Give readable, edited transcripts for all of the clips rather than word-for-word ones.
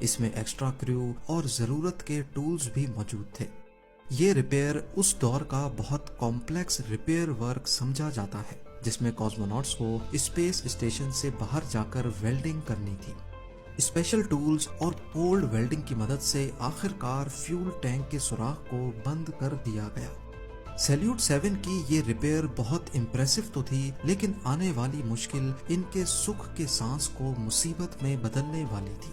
اس میں ایکسٹرا کریو اور ضرورت کے ٹولز بھی موجود تھے۔ یہ ریپیئر اس دور کا بہت کمپلیکس ریپیئر ورک سمجھا جاتا ہے جس میں کاسموناٹس کو اسپیس اسٹیشن سے باہر جا کر ویلڈنگ کرنی تھی۔ اسپیشل ٹولز اور پولڈ ویلڈنگ کی مدد سے آخر کار فیول ٹینک کے سوراخ کو بند کر دیا گیا۔ سیلیوٹ 7 کی یہ ریپیئر بہت امپریسو تو تھی، لیکن آنے والی مشکل ان کے سکھ کے سانس کو مصیبت میں بدلنے والی تھی۔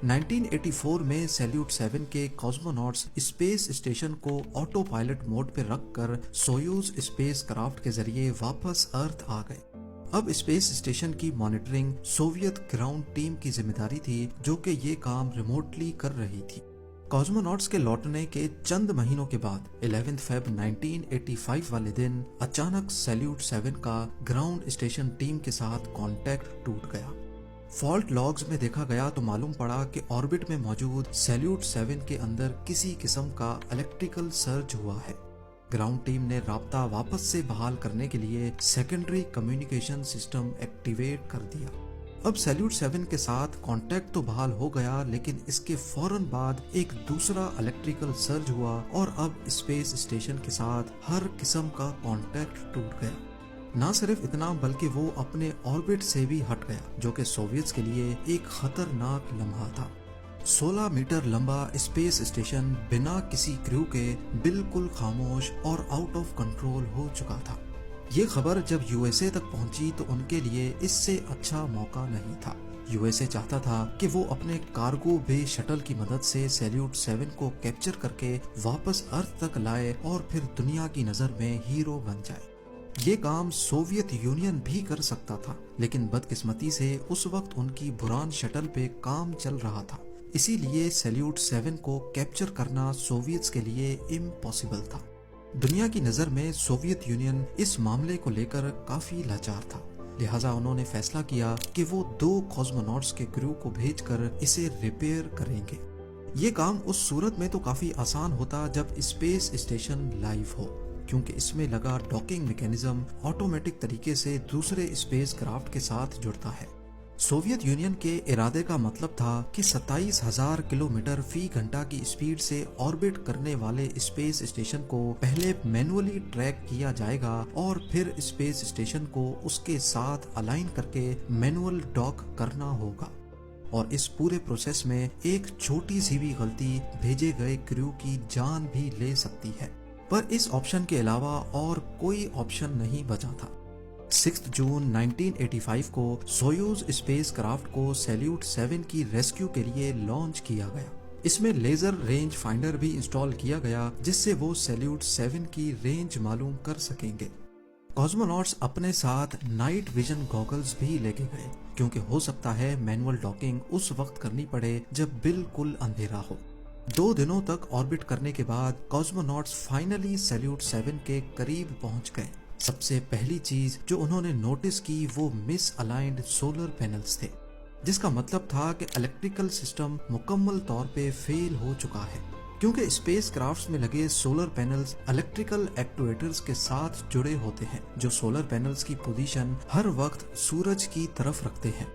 1984 میں سیلیوٹ 7 کے کاسموناٹس اسپیس اسٹیشن کو آٹو پائلٹ موڈ پہ رکھ کر سویوز اسپیس کرافٹ کے ذریعے واپس ارتھ آ گئے۔ اب اسپیس اسٹیشن کی مانیٹرنگ سوویت گراؤنڈ ٹیم کی ذمہ داری تھی جو کہ یہ کام ریموٹلی کر رہی تھی۔ کاسموناٹس کے لوٹنے کے چند مہینوں کے بعد 11 فیب 1985 والے دن اچانک سیلیوٹ 7 کا گراؤنڈ اسٹیشن ٹیم کے ساتھ کانٹیکٹ ٹوٹ گیا۔ فالٹ لاگز میں دیکھا گیا تو معلوم پڑا کہ آربٹ میں موجود سیلیوٹ 7 کے اندر کسی قسم کا الیکٹریکل سرج ہوا ہے۔ گراؤنڈ ٹیم نے رابطہ واپس سے بحال کرنے کے لیے سیکنڈری کمیونیکیشن سسٹم ایکٹیویٹ کر دیا۔ اب سیلیوٹ 7 کے ساتھ کانٹیکٹ تو بحال ہو گیا، لیکن اس کے فوراً بعد ایک دوسرا الیکٹریکل سرج ہوا اور اب اسپیس اسٹیشن کے ساتھ ہر قسم کا کانٹیکٹ ٹوٹ گیا۔ نہ صرف اتنا بلکہ وہ اپنے آربٹ سے بھی ہٹ گیا، جو کہ سوویتس کے لیے ایک خطرناک لمحہ تھا۔ 16 میٹر لمبا اسپیس اسٹیشن بنا کسی کریو کے بالکل خاموش اور آؤٹ آف کنٹرول ہو چکا تھا۔ یہ خبر جب یو ایس اے تک پہنچی تو ان کے لیے اس سے اچھا موقع نہیں تھا۔ یو ایس اے چاہتا تھا کہ وہ اپنے کارگو بے شٹل کی مدد سے سیلیوٹ 7 کو کیپچر کر کے واپس ارتھ تک لائے اور پھر دنیا کی نظر میں ہیرو بن جائے۔ یہ کام سوویت یونین بھی کر سکتا تھا، لیکن بدقسمتی سے اس وقت ان کی بران شٹل پہ کام چل رہا تھا، اسی لیے سیلیوٹ 7 کو کیپچر کرنا سوویتس کے لیے امپاسبل تھا۔ دنیا کی نظر میں سوویت یونین اس معاملے کو لے کر کافی لاچار تھا، لہٰذا انہوں نے فیصلہ کیا کہ وہ 2 کاسموناٹس کے کریو کو بھیج کر اسے ریپیئر کریں گے۔ یہ کام اس صورت میں تو کافی آسان ہوتا جب اسپیس اسٹیشن لائیو ہو، کیونکہ اس میں لگا ڈاکنگ میکینزم آٹومیٹک طریقے سے دوسرے اسپیس کرافٹ کے ساتھ جڑتا ہے۔ سوویت یونین کے ارادے کا مطلب تھا کہ 27,000 کلومیٹر فی گھنٹہ کی اسپیڈ سے آربٹ کرنے والے اسپیس اسٹیشن کو پہلے مینولی ٹریک کیا جائے گا اور پھر اسپیس اسٹیشن کو اس کے ساتھ الائن کر کے مینول ڈاک کرنا ہوگا، اور اس پورے پروسیس میں ایک چھوٹی سی بھی غلطی بھیجے گئے کریو کی جان بھی لے سکتی ہے، پر اس آپشن کے علاوہ اور کوئی آپشن نہیں بچا تھا۔ 6 جون 1985 کو سویوز اسپیس کرافٹ کو سیلیوٹ 7 کی ریسکیو کے لیے لانچ کیا گیا۔ اس میں لیزر رینج فائنڈر بھی انسٹال کیا گیا جس سے وہ سیلیوٹ 7 کی رینج معلوم کر سکیں گے۔ کاسموناٹس اپنے ساتھ نائٹ ویژن گوگلز بھی لے کے گئے، کیونکہ ہو سکتا ہے مینول ڈاکنگ اس وقت کرنی پڑے جب بالکل اندھیرا ہو۔ 2 دنوں تک آربٹ کرنے کے بعد کاسموناٹس فائنلی سیلیوٹ 7 کے قریب پہنچ گئے۔ سب سے پہلی چیز جو انہوں نے نوٹس کی وہ مس الائنڈ سولر پینلز تھے، جس کا مطلب تھا کہ الیکٹریکل سسٹم مکمل طور پہ فیل ہو چکا ہے، کیونکہ اسپیس کرافٹس میں لگے سولر پینلز الیکٹریکل ایکٹویٹرز کے ساتھ جڑے ہوتے ہیں جو سولر پینلز کی پوزیشن ہر وقت سورج کی طرف رکھتے ہیں۔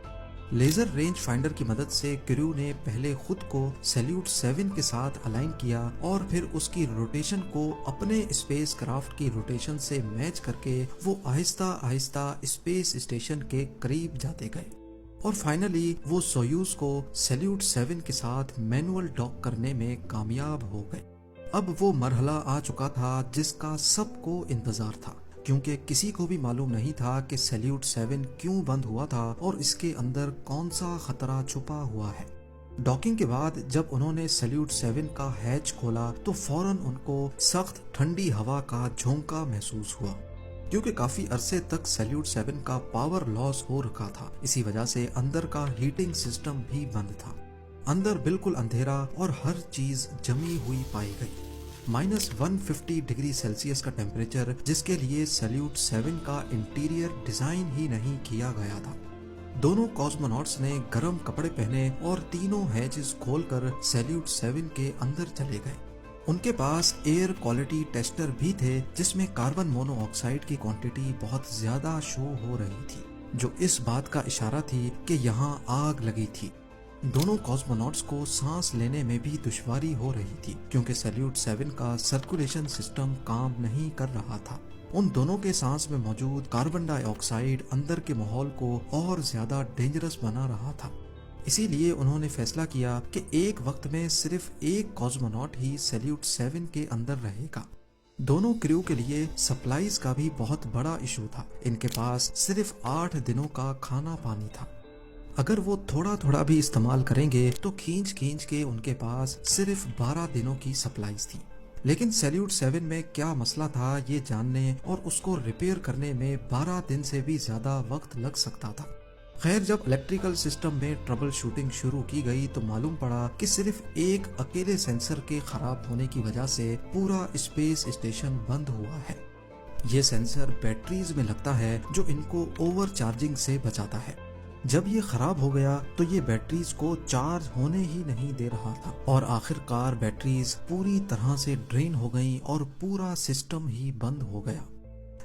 لیزر رینج فائنڈر کی مدد سے کریو نے پہلے خود کو سیلیوٹ 7 کے ساتھ الائن کیا اور پھر اس کی روٹیشن کو اپنے اسپیس کرافٹ کی روٹیشن سے میچ کر کے وہ آہستہ آہستہ اسپیس اسٹیشن کے قریب جاتے گئے، اور فائنلی وہ سویوز کو سیلیوٹ 7 کے ساتھ مینول ڈاک کرنے میں کامیاب ہو گئے۔ اب وہ مرحلہ آ چکا تھا جس کا سب کو انتظار تھا، کیونکہ کسی کو بھی معلوم نہیں تھا کہ سیلیوٹ 7 کیوں بند ہوا تھا اور اس کے اندر کون سا خطرہ چھپا ہوا ہے۔ ڈاکنگ کے بعد جب انہوں نے سیلیوٹ 7 کا ہیچ کھولا تو فوراً ان کو سخت ٹھنڈی ہوا کا جھونکا محسوس ہوا، کیونکہ کافی عرصے تک سیلیوٹ 7 کا پاور لاس ہو رکھا تھا، اسی وجہ سے اندر کا ہیٹنگ سسٹم بھی بند تھا۔ اندر بالکل اندھیرا اور ہر چیز جمی ہوئی پائی گئی۔ -150 ڈگری سیلسیس کا ٹیمپریچر، جس کے لیے سیلیوٹ 7 کا انٹیریئر ڈیزائن ہی نہیں کیا گیا تھا۔ دونوں کاسموناٹس نے گرم کپڑے پہنے اور تینوں ہیچز کھول کر سیلیوٹ 7 کے اندر چلے گئے۔ ان کے پاس ایئر کوالٹی ٹیسٹر بھی تھے جس میں کاربن مونو آکسائڈ کی کوانٹٹی بہت زیادہ شو ہو رہی تھی، جو اس بات کا اشارہ تھی کہ یہاں آگ لگی تھی۔ دونوں کاسموناٹس کو سانس لینے میں بھی دشواری ہو رہی تھی کیونکہ سیلیوٹ 7 کا سرکولیشن سسٹم کام نہیں کر رہا تھا۔ ان دونوں کے سانس میں موجود کاربن ڈائی آکسائڈ اندر کے ماحول کو اور زیادہ ڈینجرس بنا رہا تھا۔ اسی لیے انہوں نے فیصلہ کیا کہ ایک وقت میں صرف ایک کاسموناٹ ہی سیلیوٹ 7 کے اندر رہے گا۔ دونوں کریو کے لیے سپلائیز کا بھی بہت بڑا ایشو تھا۔ ان کے پاس صرف 8 دنوں کا کھانا پانی تھا۔ اگر وہ تھوڑا تھوڑا بھی استعمال کریں گے تو کھینچ کے ان کے پاس صرف 12 دنوں کی سپلائیز تھی۔ لیکن سیلیوٹ 7 میں کیا مسئلہ تھا یہ جاننے اور اس کو ریپیئر کرنے میں 12 دن سے بھی زیادہ وقت لگ سکتا تھا۔ خیر، جب الیکٹریکل سسٹم میں ٹربل شوٹنگ شروع کی گئی تو معلوم پڑا کہ صرف ایک اکیلے سینسر کے خراب ہونے کی وجہ سے پورا اسپیس اسٹیشن بند ہوا ہے۔ یہ سینسر بیٹریز میں لگتا ہے جو ان کو اوور چارجنگ سے بچاتا ہے۔ جب یہ خراب ہو گیا تو یہ بیٹریز کو چارج ہونے ہی نہیں دے رہا تھا اور آخر کار بیٹریز پوری طرح سے ڈرین ہو گئیں اور پورا سسٹم ہی بند ہو گیا۔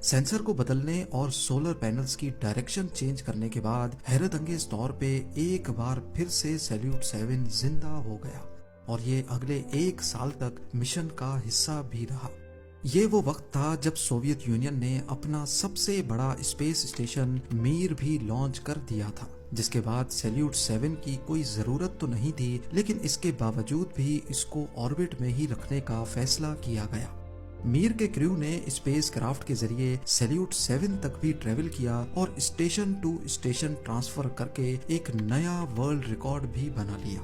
سینسر کو بدلنے اور سولر پینلز کی ڈائریکشن چینج کرنے کے بعد حیرت انگیز طور پہ ایک بار پھر سے سیلیوٹ 7 زندہ ہو گیا اور یہ اگلے 1 سال تک مشن کا حصہ بھی رہا۔ یہ وہ وقت تھا جب سوویت یونین نے اپنا سب سے بڑا اسپیس اسٹیشن میر بھی لانچ کر دیا تھا، جس کے بعد سیلیوٹ 7 کی کوئی ضرورت تو نہیں تھی، لیکن اس کے باوجود بھی اس کو آربٹ میں ہی رکھنے کا فیصلہ کیا گیا۔ میر کے کریو نے اسپیس کرافٹ کے ذریعے سیلیوٹ 7 تک بھی ٹریول کیا اور اسٹیشن ٹو اسٹیشن ٹرانسفر کر کے ایک نیا ورلڈ ریکارڈ بھی بنا لیا۔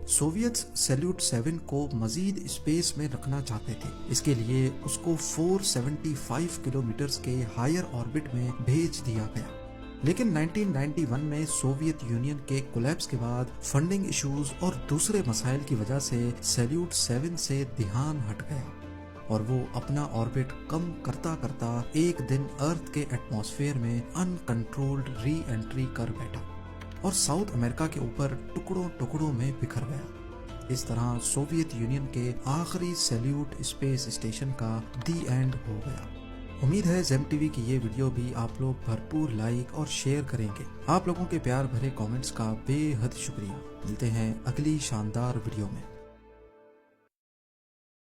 سوویتس سیلیوٹ 7 کو مزید اسپیس میں رکھنا چاہتے تھے، اس کے لیے اس کو 475 کلومیٹرز کے ہائر آربٹ میں بھیج دیا گیا۔ لیکن 1991 میں سوویت یونین کے کولیپس کے بعد فنڈنگ ایشوز اور دوسرے مسائل کی وجہ سے سیلیوٹ 7 سے دھیان ہٹ گیا اور وہ اپنا آربٹ کم کرتا کرتا ایک دن ارتھ کے ایٹماسفیئر میں ان کنٹرولڈ ری انٹری کر بیٹھا اور ساؤتھ امریکہ کے اوپر ٹکڑوں ٹکڑوں میں بکھر گیا۔ اس طرح سوویت یونین کے آخری سیلیوٹ اسپیس اسٹیشن کا دی اینڈ ہو گیا۔ امید ہے زیم ٹی وی کی یہ ویڈیو بھی آپ لوگ بھرپور لائک اور شیئر کریں گے۔ آپ لوگوں کے پیار بھرے کامنٹس کا بے حد شکریہ۔ ملتے ہیں اگلی شاندار ویڈیو میں۔